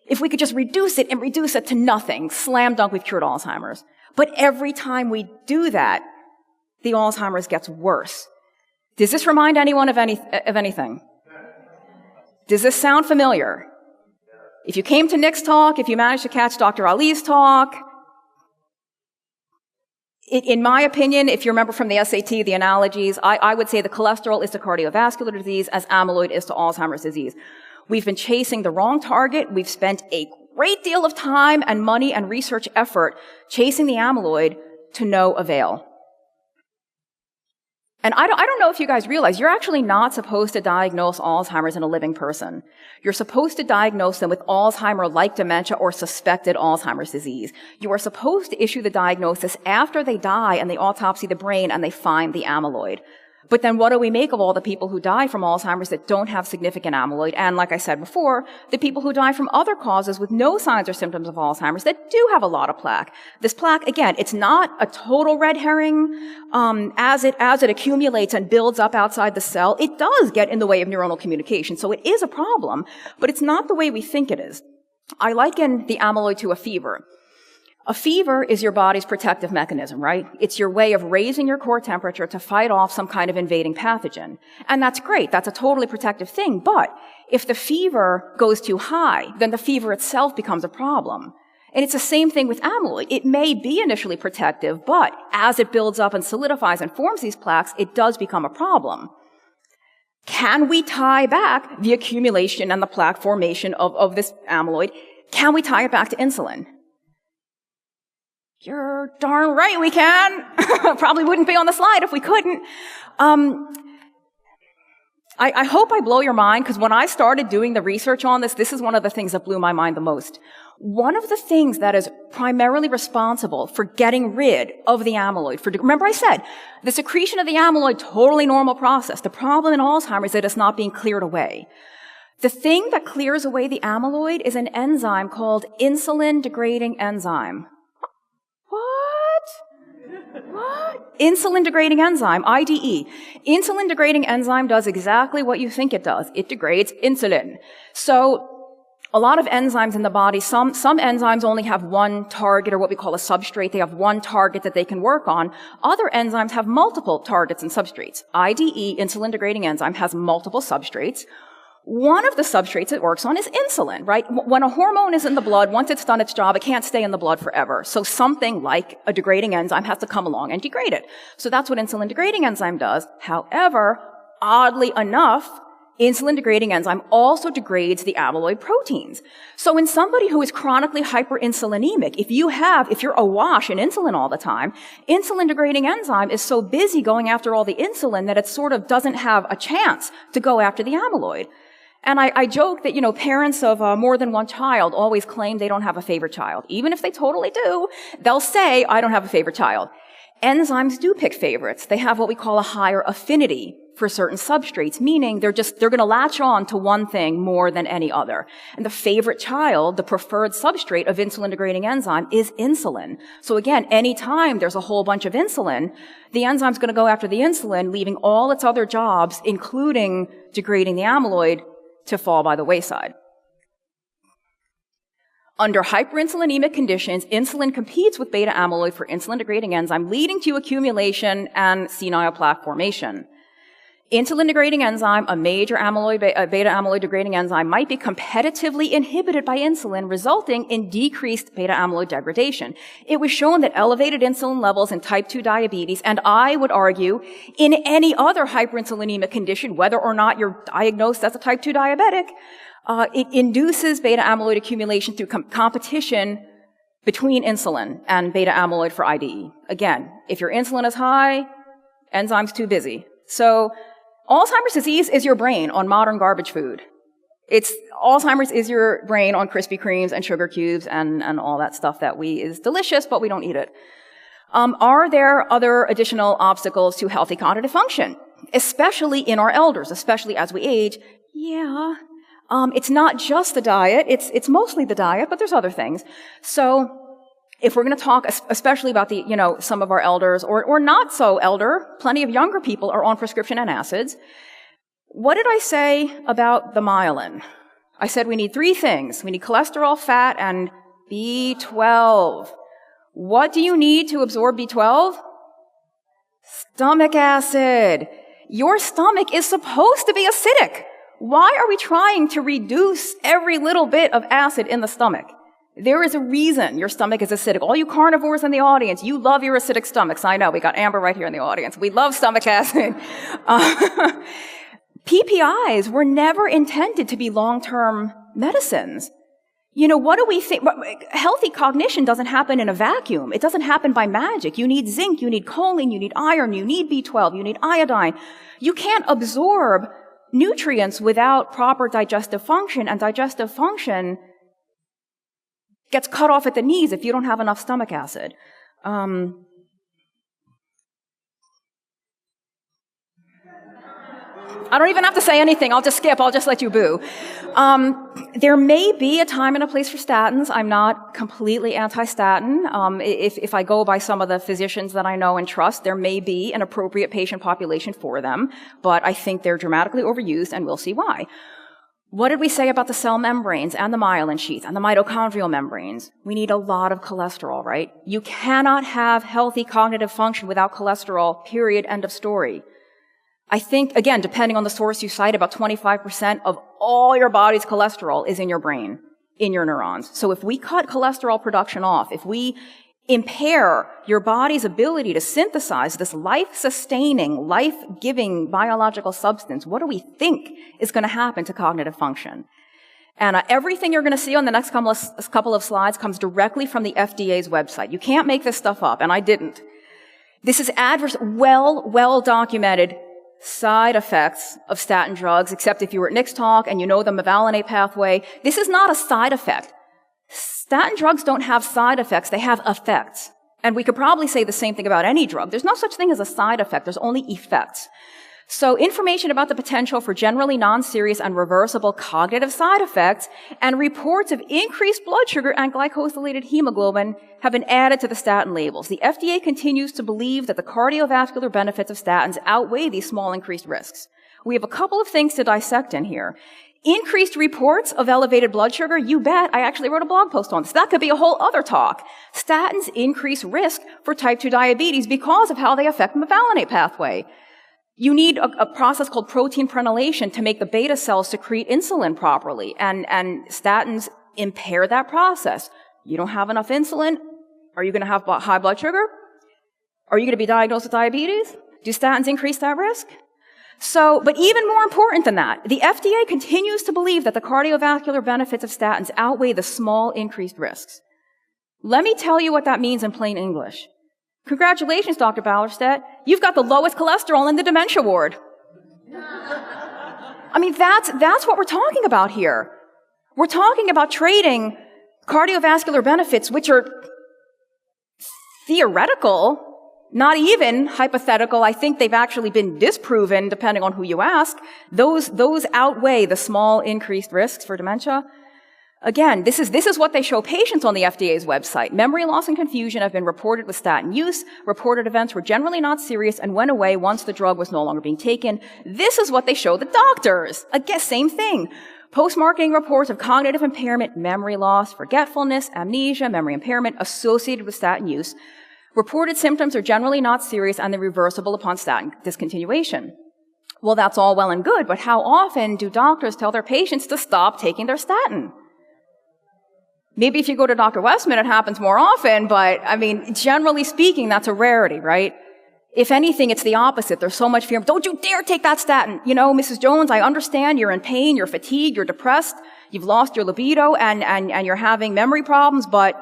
If we could just reduce it to nothing, slam dunk, we've cured Alzheimer's. But every time we do that, the Alzheimer's gets worse. Does this remind anyone of anything? Does this sound familiar? If you came to Nick's talk, if you managed to catch Dr. Ali's talk, in my opinion, if you remember from the SAT, the analogies, I would say the cholesterol is to cardiovascular disease as amyloid is to Alzheimer's disease. We've been chasing the wrong target. We've spent a great deal of time and money and research effort chasing the amyloid to no avail. And I don't know if you guys realize, you're actually not supposed to diagnose Alzheimer's in a living person. You're supposed to diagnose them with Alzheimer-like dementia or suspected Alzheimer's disease. You are supposed to issue the diagnosis after they die and they autopsy the brain and they find the amyloid. But then what do we make of all the people who die from Alzheimer's that don't have significant amyloid? And like I said before, the people who die from other causes with no signs or symptoms of Alzheimer's that do have a lot of plaque. This plaque, again, it's not a total red herring. As it accumulates and builds up outside the cell, it does get in the way of neuronal communication. So it is a problem, but it's not the way we think it is. I liken the amyloid to a fever. A fever is your body's protective mechanism, right? It's your way of raising your core temperature to fight off some kind of invading pathogen. And that's great. That's a totally protective thing. But if the fever goes too high, then the fever itself becomes a problem. And it's the same thing with amyloid. It may be initially protective, but as it builds up and solidifies and forms these plaques, it does become a problem. Can we tie back the accumulation and the plaque formation of this amyloid? Can we tie it back to insulin? You're darn right we can. Probably wouldn't be on the slide if we couldn't. I hope I blow your mind, because when I started doing the research on this, this is one of the things that blew my mind the most. One of the things that is primarily responsible for getting rid of the amyloid, remember I said, the secretion of the amyloid, totally normal process. The problem in Alzheimer's is that it's not being cleared away. The thing that clears away the amyloid is an enzyme called insulin-degrading enzyme. What? Insulin-degrading enzyme, IDE. Insulin-degrading enzyme does exactly what you think it does. It degrades insulin. So a lot of enzymes in the body, some enzymes only have one target, or what we call a substrate. They have one target that they can work on. Other enzymes have multiple targets and substrates. IDE, insulin-degrading enzyme, has multiple substrates. One of the substrates it works on is insulin, right? When a hormone is in the blood, once it's done its job, it can't stay in the blood forever. So something like a degrading enzyme has to come along and degrade it. So that's what insulin-degrading enzyme does. However, oddly enough, insulin-degrading enzyme also degrades the amyloid proteins. So in somebody who is chronically hyperinsulinemic, if you're awash in insulin all the time, insulin-degrading enzyme is so busy going after all the insulin that it sort of doesn't have a chance to go after the amyloid. And I joke that, parents of more than one child always claim they don't have a favorite child. Even if they totally do, they'll say, I don't have a favorite child. Enzymes do pick favorites. They have what we call a higher affinity for certain substrates, meaning they're going to latch on to one thing more than any other. And the favorite child, the preferred substrate of insulin-degrading enzyme is insulin. So again, anytime there's a whole bunch of insulin, the enzyme's going to go after the insulin, leaving all its other jobs, including degrading the amyloid, to fall by the wayside. Under hyperinsulinemic conditions, insulin competes with beta amyloid for insulin-degrading enzyme, leading to accumulation and senile plaque formation. Insulin-degrading enzyme, a major beta amyloid degrading enzyme, might be competitively inhibited by insulin, resulting in decreased beta amyloid degradation. It was shown that elevated insulin levels in type 2 diabetes, and I would argue in any other hyperinsulinemic condition, whether or not you're diagnosed as a type 2 diabetic, it induces beta amyloid accumulation through competition between insulin and beta amyloid for IDE. Again, if your insulin is high, enzyme's too busy. So Alzheimer's disease is your brain on modern garbage food. Alzheimer's is your brain on Krispy Kremes and sugar cubes and all that stuff that is delicious, but we don't eat it. Are there other additional obstacles to healthy cognitive function, especially in our elders, especially as we age? Yeah. It's not just the diet. It's mostly the diet, but there's other things. So if we're going to talk especially about some of our elders or not so elder, plenty of younger people are on prescription antacids. What did I say about the myelin? I said we need 3 things. We need cholesterol, fat, and B12. What do you need to absorb B12? Stomach acid. Your stomach is supposed to be acidic. Why are we trying to reduce every little bit of acid in the stomach? There is a reason your stomach is acidic. All you carnivores in the audience, you love your acidic stomachs. I know, we got Amber right here in the audience. We love stomach acid. PPIs were never intended to be long-term medicines. What do we think? Healthy cognition doesn't happen in a vacuum. It doesn't happen by magic. You need zinc, you need choline, you need iron, you need B12, you need iodine. You can't absorb nutrients without proper digestive function, and digestive function gets cut off at the knees if you don't have enough stomach acid. I don't even have to say anything. I'll just skip. I'll just let you boo. There may be a time and a place for statins. I'm not completely anti-statin. If I go by some of the physicians that I know and trust, there may be an appropriate patient population for them, but I think they're dramatically overused, and we'll see why. What did we say about the cell membranes and the myelin sheath and the mitochondrial membranes? We need a lot of cholesterol, right? You cannot have healthy cognitive function without cholesterol, period, end of story. I think, again, depending on the source you cite, about 25% of all your body's cholesterol is in your brain, in your neurons. So if we cut cholesterol production off, if we impair your body's ability to synthesize this life-sustaining, life-giving biological substance, what do we think is going to happen to cognitive function? And everything you're going to see on the next couple of slides comes directly from the FDA's website. You can't make this stuff up, and I didn't. This is adverse, well documented side effects of statin drugs, except if you were at Nick's talk and you know the mevalonate pathway. This is not a side effect. Statin drugs don't have side effects, they have effects. And we could probably say the same thing about any drug. There's no such thing as a side effect, there's only effects. So information about the potential for generally non-serious and reversible cognitive side effects and reports of increased blood sugar and glycosylated hemoglobin have been added to the statin labels. The FDA continues to believe that the cardiovascular benefits of statins outweigh these small increased risks. We have a couple of things to dissect in here. Increased reports of elevated blood sugar, you bet. I actually wrote a blog post on this. That could be a whole other talk. Statins increase risk for type 2 diabetes because of how they affect the mevalonate pathway. You need a process called protein prenylation to make the beta cells secrete insulin properly, and statins impair that process. You don't have enough insulin. Are you going to have high blood sugar? Are you going to be diagnosed with diabetes? Do statins increase that risk? So, but even more important than that, the FDA continues to believe that the cardiovascular benefits of statins outweigh the small increased risks. Let me tell you what that means in plain English. Congratulations, Dr. Ballerstedt. You've got the lowest cholesterol in the dementia ward. I mean, that's what we're talking about here. We're talking about trading cardiovascular benefits, which are theoretical, not even hypothetical. I think they've actually been disproven, depending on who you ask. Those outweigh the small increased risks for dementia. Again, this is what they show patients on the FDA's website. Memory loss and confusion have been reported with statin use. Reported events were generally not serious and went away once the drug was no longer being taken. This is what they show the doctors. Again, same thing. Post-marketing reports of cognitive impairment, memory loss, forgetfulness, amnesia, memory impairment associated with statin use. Reported symptoms are generally not serious and they're reversible upon statin discontinuation. Well, that's all well and good, but how often do doctors tell their patients to stop taking their statin? Maybe if you go to Dr. Westman, it happens more often, but I mean, generally speaking, that's a rarity, right? If anything, it's the opposite. There's so much fear. Don't you dare take that statin. You know, Mrs. Jones, I understand you're in pain, you're fatigued, you're depressed, you've lost your libido, and you're having memory problems, but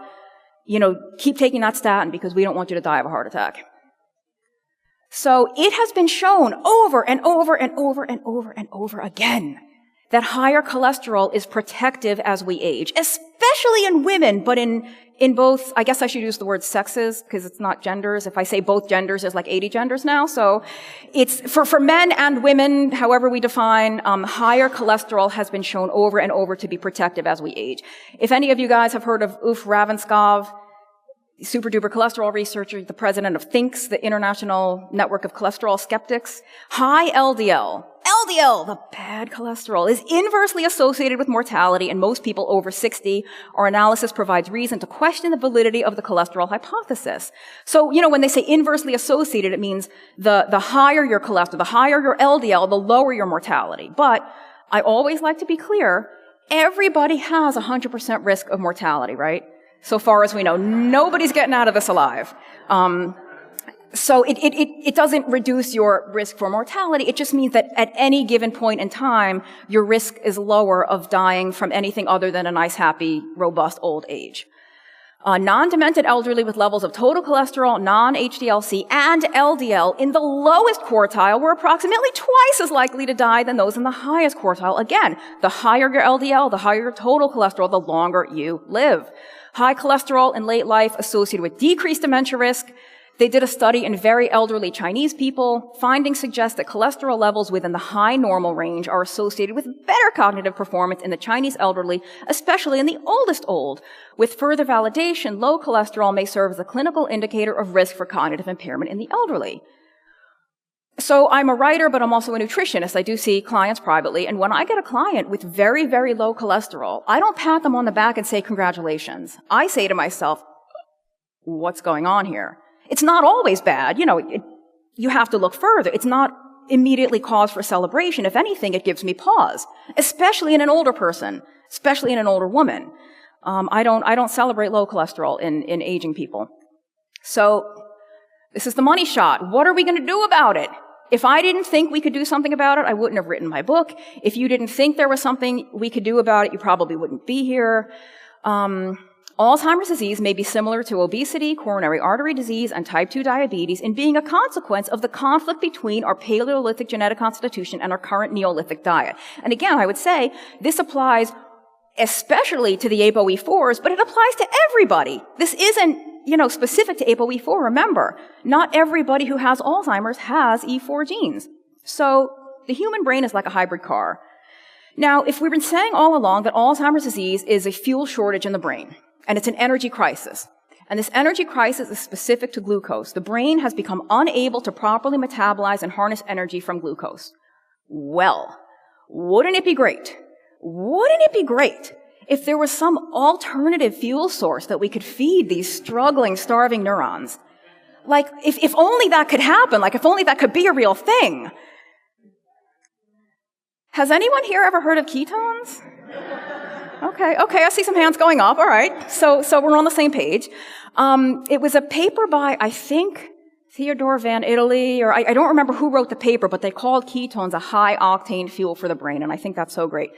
you know, keep taking that statin because we don't want you to die of a heart attack. So it has been shown over and over and over and over and over again that higher cholesterol is protective as we age, especially in women, but in both, I guess I should use the word sexes because it's not genders. If I say both genders, there's like 80 genders now. So it's for men and women, however we define, higher cholesterol has been shown over and over to be protective as we age. If any of you guys have heard of Uf Ravenskov, super duper cholesterol researcher, the president of THINKS, the International Network of Cholesterol Skeptics, high LDL, the bad cholesterol, is inversely associated with mortality in most people over 60. Our analysis provides reason to question the validity of the cholesterol hypothesis. So, you know, when they say inversely associated, it means the higher your cholesterol, the higher your LDL, the lower your mortality. But I always like to be clear, everybody has 100% risk of mortality, right? So far as we know, nobody's getting out of this alive. So it doesn't reduce your risk for mortality. It just means that at any given point in time, your risk is lower of dying from anything other than a nice, happy, robust old age. Non-demented elderly with levels of total cholesterol, non-HDL-C, and LDL in the lowest quartile were approximately twice as likely to die than those in the highest quartile. Again, the higher your LDL, the higher your total cholesterol, the longer you live. High cholesterol in late life associated with decreased dementia risk. They did a study in very elderly Chinese people. Findings suggest that cholesterol levels within the high normal range are associated with better cognitive performance in the Chinese elderly, especially in the oldest old. With further validation, low cholesterol may serve as a clinical indicator of risk for cognitive impairment in the elderly. So I'm a writer, but I'm also a nutritionist. I do see clients privately. And when I get a client with very, very low cholesterol, I don't pat them on the back and say, congratulations. I say to myself, what's going on here? It's not always bad. You have to look further. It's not immediately cause for celebration. If anything, it gives me pause, especially in an older person, especially in an older woman. I don't celebrate low cholesterol in aging people. So this is the money shot. What are we going to do about it? If I didn't think we could do something about it, I wouldn't have written my book. If you didn't think there was something we could do about it, you probably wouldn't be here. Alzheimer's disease may be similar to obesity, coronary artery disease, and type 2 diabetes in being a consequence of the conflict between our Paleolithic genetic constitution and our current Neolithic diet. And again, I would say this applies especially to the ApoE4s, but it applies to everybody. This isn't specific to ApoE4. Remember, not everybody who has Alzheimer's has E4 genes. So the human brain is like a hybrid car. Now, if we've been saying all along that Alzheimer's disease is a fuel shortage in the brain, and it's an energy crisis, and this energy crisis is specific to glucose, the brain has become unable to properly metabolize and harness energy from glucose. Well, wouldn't it be great? Wouldn't it be great if there was some alternative fuel source that we could feed these struggling, starving neurons? Like, if only that could happen, like if only that could be a real thing. Has anyone here ever heard of ketones? Okay, I see some hands going up, all right. So we're on the same page. It was a paper by, I think, Theodore Van Italy, or I don't remember who wrote the paper, but they called ketones a high-octane fuel for the brain, and I think that's so great.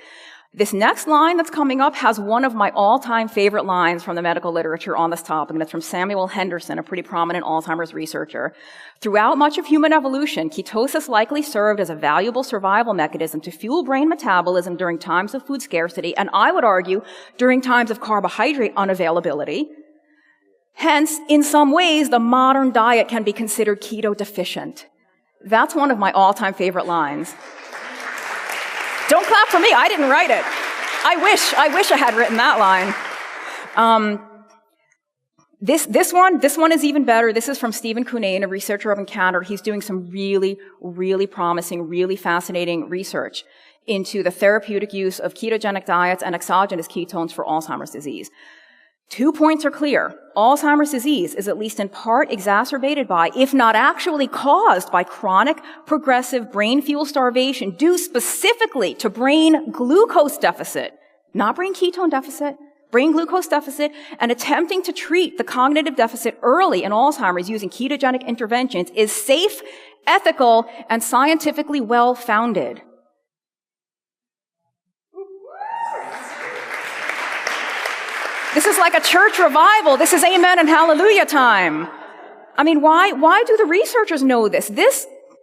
This next line that's coming up has one of my all-time favorite lines from the medical literature on this topic, and it's from Samuel Henderson, a pretty prominent Alzheimer's researcher. Throughout much of human evolution, ketosis likely served as a valuable survival mechanism to fuel brain metabolism during times of food scarcity, and I would argue during times of carbohydrate unavailability. Hence, in some ways, the modern diet can be considered keto deficient. That's one of my all-time favorite lines. Don't clap for me. I didn't write it. I wish I had written that line. This one is even better. This is from Stephen Cunnane, a researcher up in Canada. He's doing some really, really promising, really fascinating research into the therapeutic use of ketogenic diets and exogenous ketones for Alzheimer's disease. 2 points are clear. Alzheimer's disease is at least in part exacerbated by, if not actually caused by, chronic progressive brain fuel starvation due specifically to brain glucose deficit, not brain ketone deficit, brain glucose deficit, and attempting to treat the cognitive deficit early in Alzheimer's using ketogenic interventions is safe, ethical, and scientifically well-founded. This is like a church revival. This is amen and hallelujah time. I mean, why do the researchers know this?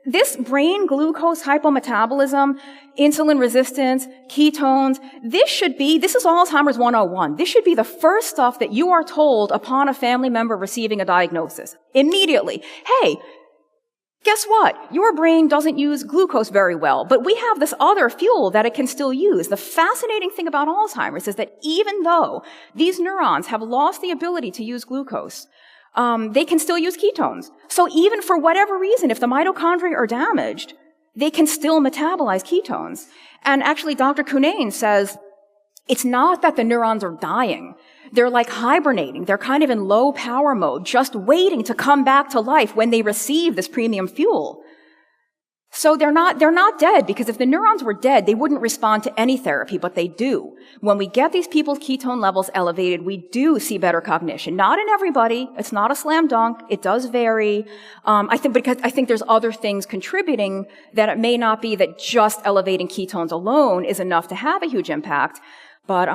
This brain glucose hypometabolism, insulin resistance, ketones, this is Alzheimer's 101. This should be the first stuff that you are told upon a family member receiving a diagnosis. Immediately. Hey, guess what? Your brain doesn't use glucose very well, but we have this other fuel that it can still use. The fascinating thing about Alzheimer's is that even though these neurons have lost the ability to use glucose, they can still use ketones. So even for whatever reason, if the mitochondria are damaged, they can still metabolize ketones. And actually, Dr. Cunnane says it's not that the neurons are dying. They're like hibernating. They're kind of in low power mode, just waiting to come back to life when they receive this premium fuel. So they're not dead, because if the neurons were dead, they wouldn't respond to any therapy, but they do. When we get these people's ketone levels elevated, we do see better cognition. Not in everybody. It's not a slam dunk. It does vary. I think there's other things contributing that it may not be that just elevating ketones alone is enough to have a huge impact. But,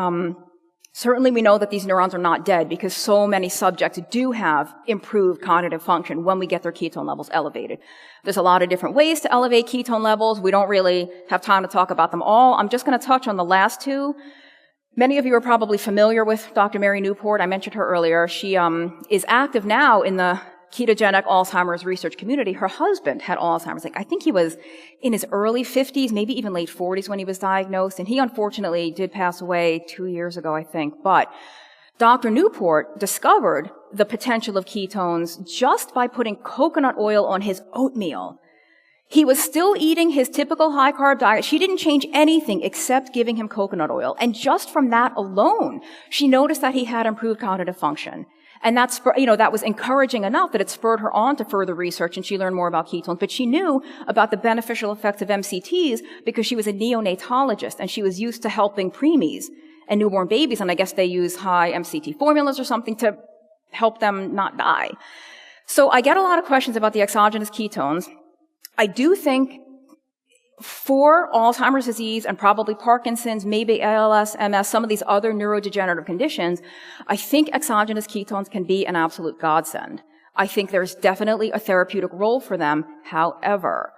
certainly we know that these neurons are not dead, because so many subjects do have improved cognitive function when we get their ketone levels elevated. There's a lot of different ways to elevate ketone levels. We don't really have time to talk about them all. I'm just going to touch on the last two. Many of you are probably familiar with Dr. Mary Newport. I mentioned her earlier. She is active now in the ketogenic Alzheimer's research community. Her husband had Alzheimer's. I think he was in his early 50s, maybe even late 40s when he was diagnosed, and he unfortunately did pass away 2 years ago, I think. But Dr. Newport discovered the potential of ketones just by putting coconut oil on his oatmeal. He was still eating his typical high-carb diet. She didn't change anything except giving him coconut oil. And just from that alone, she noticed that he had improved cognitive function. And that was encouraging enough that it spurred her on to further research, and she learned more about ketones. But she knew about the beneficial effects of MCTs because she was a neonatologist, and she was used to helping preemies and newborn babies, and I guess they use high MCT formulas or something to help them not die. So I get a lot of questions about the exogenous ketones. I do think for Alzheimer's disease and probably Parkinson's, maybe ALS, MS, some of these other neurodegenerative conditions, I think exogenous ketones can be an absolute godsend. I think there's definitely a therapeutic role for them. However,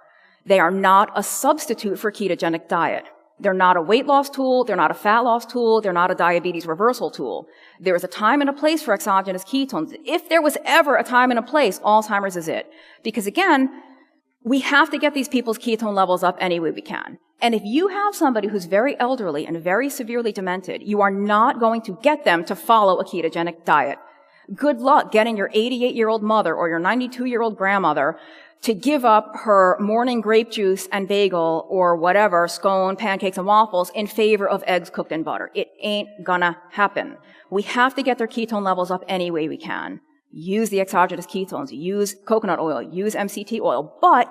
they are not a substitute for a ketogenic diet. They're not a weight loss tool. They're not a fat loss tool. They're not a diabetes reversal tool. There is a time and a place for exogenous ketones. If there was ever a time and a place, Alzheimer's is it. Because again, we have to get these people's ketone levels up any way we can. And if you have somebody who's very elderly and very severely demented, you are not going to get them to follow a ketogenic diet. Good luck getting your 88-year-old mother or your 92-year-old grandmother to give up her morning grape juice and bagel or whatever, scone, pancakes, and waffles in favor of eggs cooked in butter. It ain't gonna happen. We have to get their ketone levels up any way we can. Use the exogenous ketones, use coconut oil, use MCT oil, but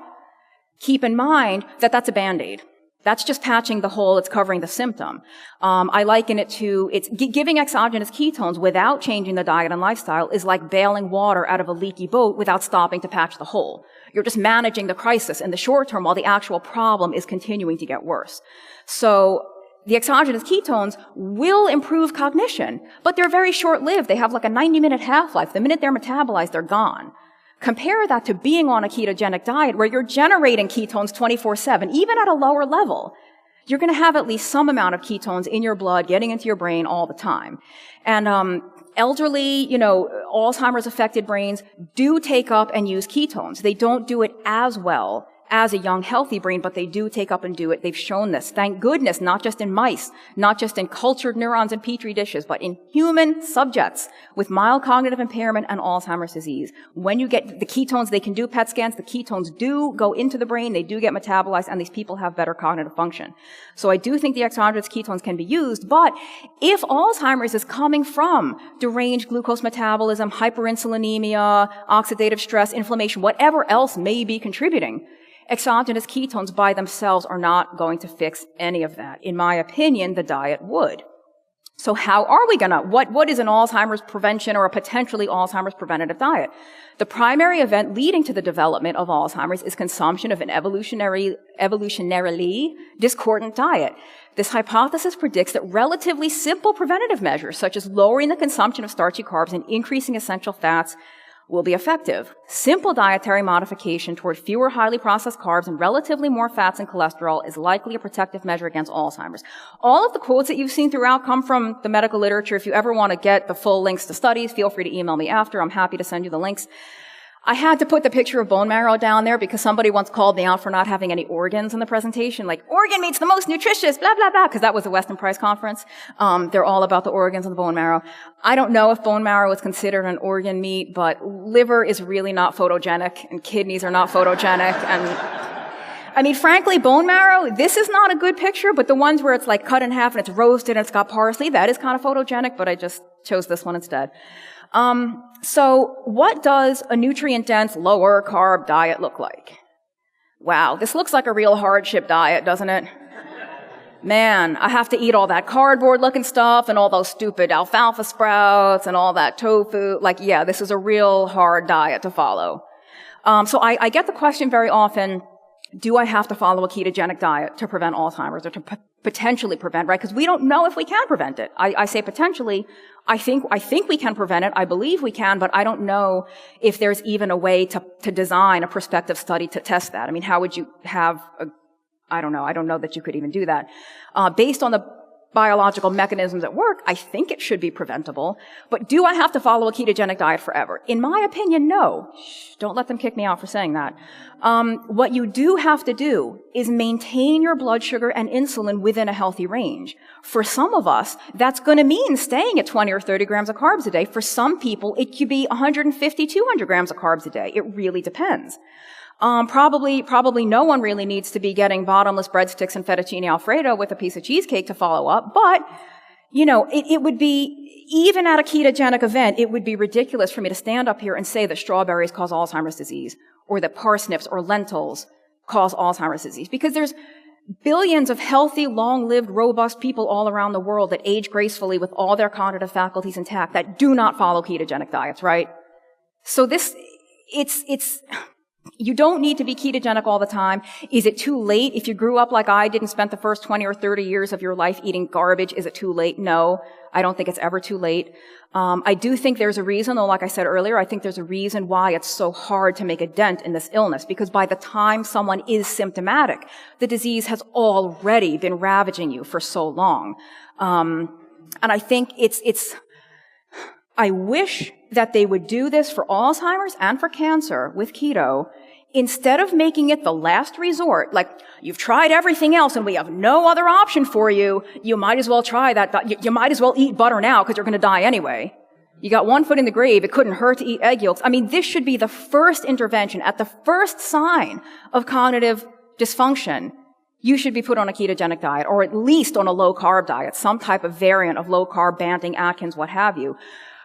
keep in mind that that's a Band-Aid. That's just patching the hole, it's covering the symptom. I liken it to, giving exogenous ketones without changing the diet and lifestyle is like bailing water out of a leaky boat without stopping to patch the hole. You're just managing the crisis in the short term while the actual problem is continuing to get worse. So, the exogenous ketones will improve cognition, but they're very short-lived. They have like a 90-minute half-life. The minute they're metabolized, they're gone. Compare that to being on a ketogenic diet where you're generating ketones 24/7, even at a lower level. You're going to have at least some amount of ketones in your blood getting into your brain all the time. And elderly, Alzheimer's affected brains do take up and use ketones. They don't do it as well as a young, healthy brain, but they do take up and do it. They've shown this. Thank goodness, not just in mice, not just in cultured neurons in petri dishes, but in human subjects with mild cognitive impairment and Alzheimer's disease. When you get the ketones, they can do PET scans. The ketones do go into the brain. They do get metabolized, and these people have better cognitive function. So I do think the exogenous ketones can be used, but if Alzheimer's is coming from deranged glucose metabolism, hyperinsulinemia, oxidative stress, inflammation, whatever else may be contributing, exogenous ketones by themselves are not going to fix any of that. In my opinion, the diet would. So how are we what is an Alzheimer's prevention or a potentially Alzheimer's preventative diet? The primary event leading to the development of Alzheimer's is consumption of an evolutionarily discordant diet. This hypothesis predicts that relatively simple preventative measures, such as lowering the consumption of starchy carbs and increasing essential fats, will be effective. Simple dietary modification toward fewer highly processed carbs and relatively more fats and cholesterol is likely a protective measure against Alzheimer's. All of the quotes that you've seen throughout come from the medical literature. If you ever want to get the full links to studies, feel free to email me after. I'm happy to send you the links. I had to put the picture of bone marrow down there because somebody once called me out for not having any organs in the presentation, like, organ meat's the most nutritious, blah, blah, blah, because that was the Weston Price conference. They're all about the organs and the bone marrow. I don't know if bone marrow is considered an organ meat, but liver is really not photogenic, and kidneys are not photogenic, and frankly, bone marrow, this is not a good picture, but the ones where it's like cut in half and it's roasted and it's got parsley, that is kind of photogenic, but I just chose this one instead. So what does a nutrient-dense, lower-carb diet look like? Wow, this looks like a real hardship diet, doesn't it? Man, I have to eat all that cardboard-looking stuff and all those stupid alfalfa sprouts and all that tofu. Yeah, this is a real hard diet to follow. So I get the question very often, do I have to follow a ketogenic diet to prevent Alzheimer's or to potentially prevent, right? Because we don't know if we can prevent it. I say potentially. I think we can prevent it. I believe we can, but I don't know if there's even a way to design a prospective study to test that. How would you have I don't know that you could even do that. Based on the biological mechanisms at work, I think it should be preventable. But do I have to follow a ketogenic diet forever? In my opinion, no. Shh, don't let them kick me out for saying that. What you do have to do is maintain your blood sugar and insulin within a healthy range. For some of us, that's going to mean staying at 20 or 30 grams of carbs a day. For some people, it could be 150, 200 grams of carbs a day. It really depends. Probably no one really needs to be getting bottomless breadsticks and fettuccine Alfredo with a piece of cheesecake to follow up. But, it would be, even at a ketogenic event, it would be ridiculous for me to stand up here and say that strawberries cause Alzheimer's disease, or that parsnips or lentils cause Alzheimer's disease. Because there's billions of healthy, long-lived, robust people all around the world that age gracefully with all their cognitive faculties intact that do not follow ketogenic diets, right? So you don't need to be ketogenic all the time. Is it too late? If you grew up like I did and spent the first 20 or 30 years of your life eating garbage, is it too late? No, I don't think it's ever too late. I do think there's a reason, though, like I said earlier, I think there's a reason why it's so hard to make a dent in this illness, because by the time someone is symptomatic, the disease has already been ravaging you for so long. And I think I wish that they would do this for Alzheimer's and for cancer with keto, instead of making it the last resort. Like, you've tried everything else and we have no other option for you. You might as well try that. You might as well eat butter now because you're going to die anyway. You got one foot in the grave. It couldn't hurt to eat egg yolks. I mean, this should be the first intervention. At the first sign of cognitive dysfunction, you should be put on a ketogenic diet, or at least on a low-carb diet, some type of variant of low-carb, Banting, Atkins, what have you.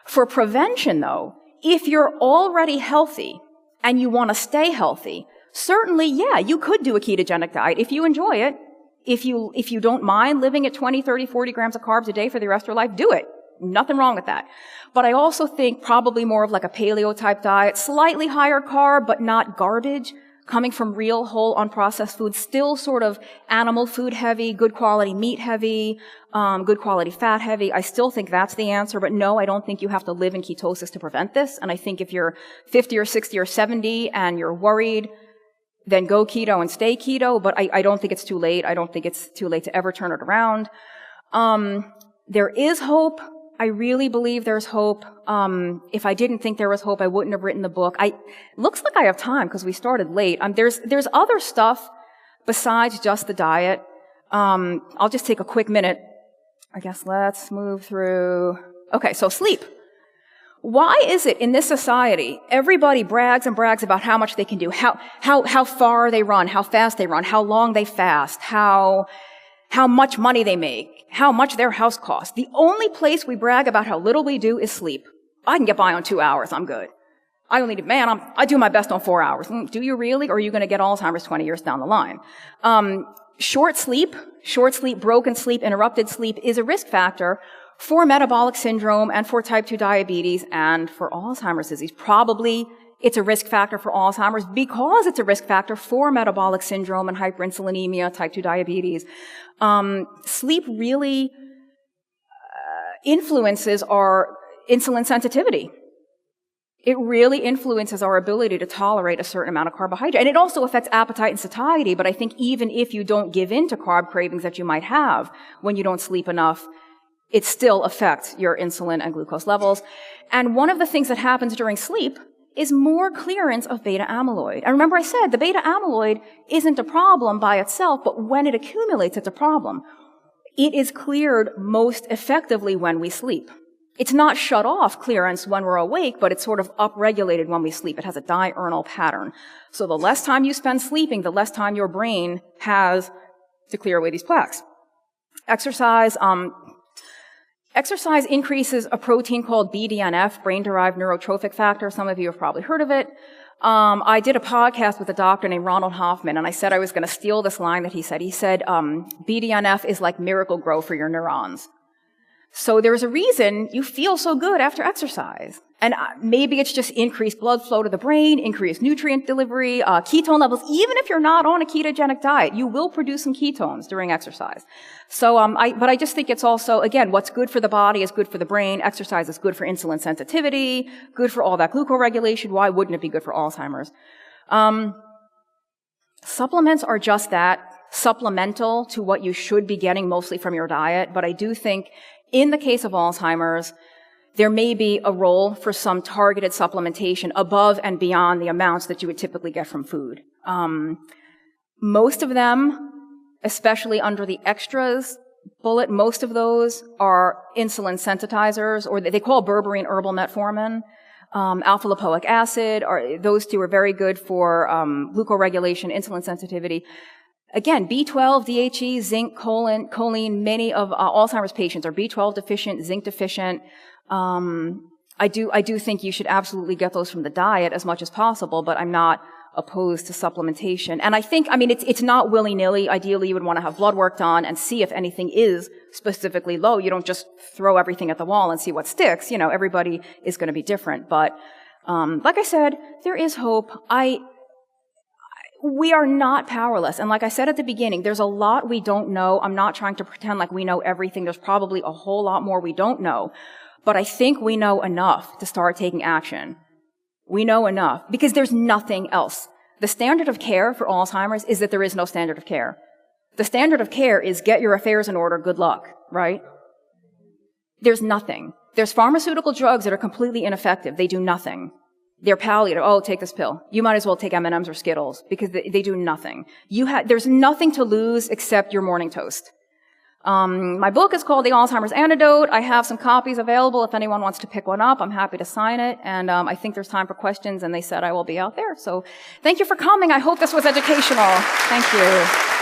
For prevention, though, if you're already healthy and you want to stay healthy, certainly, yeah, you could do a ketogenic diet if you enjoy it. If you don't mind living at 20, 30, 40 grams of carbs a day for the rest of your life, do it. Nothing wrong with that. But I also think probably more of like a paleo-type diet, slightly higher carb, but not garbage, coming from real, whole, unprocessed food, still sort of animal food heavy, good quality meat heavy, good quality fat heavy. I still think that's the answer, but no, I don't think you have to live in ketosis to prevent this. And I think if you're 50 or 60 or 70 and you're worried, then go keto and stay keto, but I don't think it's too late. I don't think it's too late to ever turn it around. There is hope. I really believe there's hope. If I didn't think there was hope, I wouldn't have written the book. Looks like I have time because we started late. There's other stuff besides just the diet. I'll just take a quick minute. I guess let's move through. Okay, so sleep. Why is it in this society everybody brags and brags about how much they can do, how far they run, how fast they run, how long they fast, how much money they make, how much their house costs? The only place we brag about how little we do is sleep. I can get by on 2 hours. I'm good. I do my best on 4 hours. Do you really? Or are you going to get Alzheimer's 20 years down the line? Short sleep, broken sleep, interrupted sleep is a risk factor for metabolic syndrome and for type 2 diabetes and for Alzheimer's disease. Probably it's a risk factor for Alzheimer's because it's a risk factor for metabolic syndrome and hyperinsulinemia, type 2 diabetes. Sleep really influences our insulin sensitivity. It really influences our ability to tolerate a certain amount of carbohydrate. And it also affects appetite and satiety, but I think even if you don't give in to carb cravings that you might have when you don't sleep enough, it still affects your insulin and glucose levels. And one of the things that happens during sleep is more clearance of beta amyloid. And remember I said the beta amyloid isn't a problem by itself, but when it accumulates, it's a problem. It is cleared most effectively when we sleep. It's not shut off clearance when we're awake, but it's sort of upregulated when we sleep. It has a diurnal pattern. So the less time you spend sleeping, the less time your brain has to clear away these plaques. Exercise increases a protein called BDNF, brain-derived neurotrophic factor. Some of you have probably heard of it. I did a podcast with a doctor named Ronald Hoffman, and I said I was going to steal this line that he said. He said, BDNF is like miracle grow for your neurons. So there's a reason you feel so good after exercise. And maybe it's just increased blood flow to the brain, increased nutrient delivery, ketone levels. Even if you're not on a ketogenic diet, you will produce some ketones during exercise. So, but I just think it's also, again, what's good for the body is good for the brain. Exercise is good for insulin sensitivity, good for all that glucoregulation. Why wouldn't it be good for Alzheimer's? Supplements are just that, supplemental to what you should be getting mostly from your diet. But I do think in the case of Alzheimer's, there may be a role for some targeted supplementation above and beyond the amounts that you would typically get from food. Most of them, especially under the extras bullet, most of those are insulin sensitizers, or they call berberine herbal metformin. alpha-lipoic acid. Those two are very good for glucoregulation, insulin sensitivity. Again, B12, DHE, zinc, choline, many of Alzheimer's patients are B12 deficient, zinc deficient. I do think you should absolutely get those from the diet as much as possible, but I'm not opposed to supplementation. And I think, it's not willy-nilly. Ideally, you would want to have blood work done and see if anything is specifically low. You don't just throw everything at the wall and see what sticks. Everybody is going to be different. But, like I said, there is hope. We are not powerless. And like I said at the beginning, there's a lot we don't know. I'm not trying to pretend like we know everything. There's probably a whole lot more we don't know. But I think we know enough to start taking action. We know enough because there's nothing else. The standard of care for Alzheimer's is that there is no standard of care. The standard of care is get your affairs in order, good luck, right? There's nothing. There's pharmaceutical drugs that are completely ineffective. They do nothing. They're palliative. Oh, take this pill. You might as well take M&Ms or Skittles because they do nothing. There's nothing to lose except your morning toast. My book is called The Alzheimer's Antidote. I have some copies available if anyone wants to pick one up. I'm happy to sign it. And I think there's time for questions, and they said I will be out there. So thank you for coming. I hope this was educational. Thank you.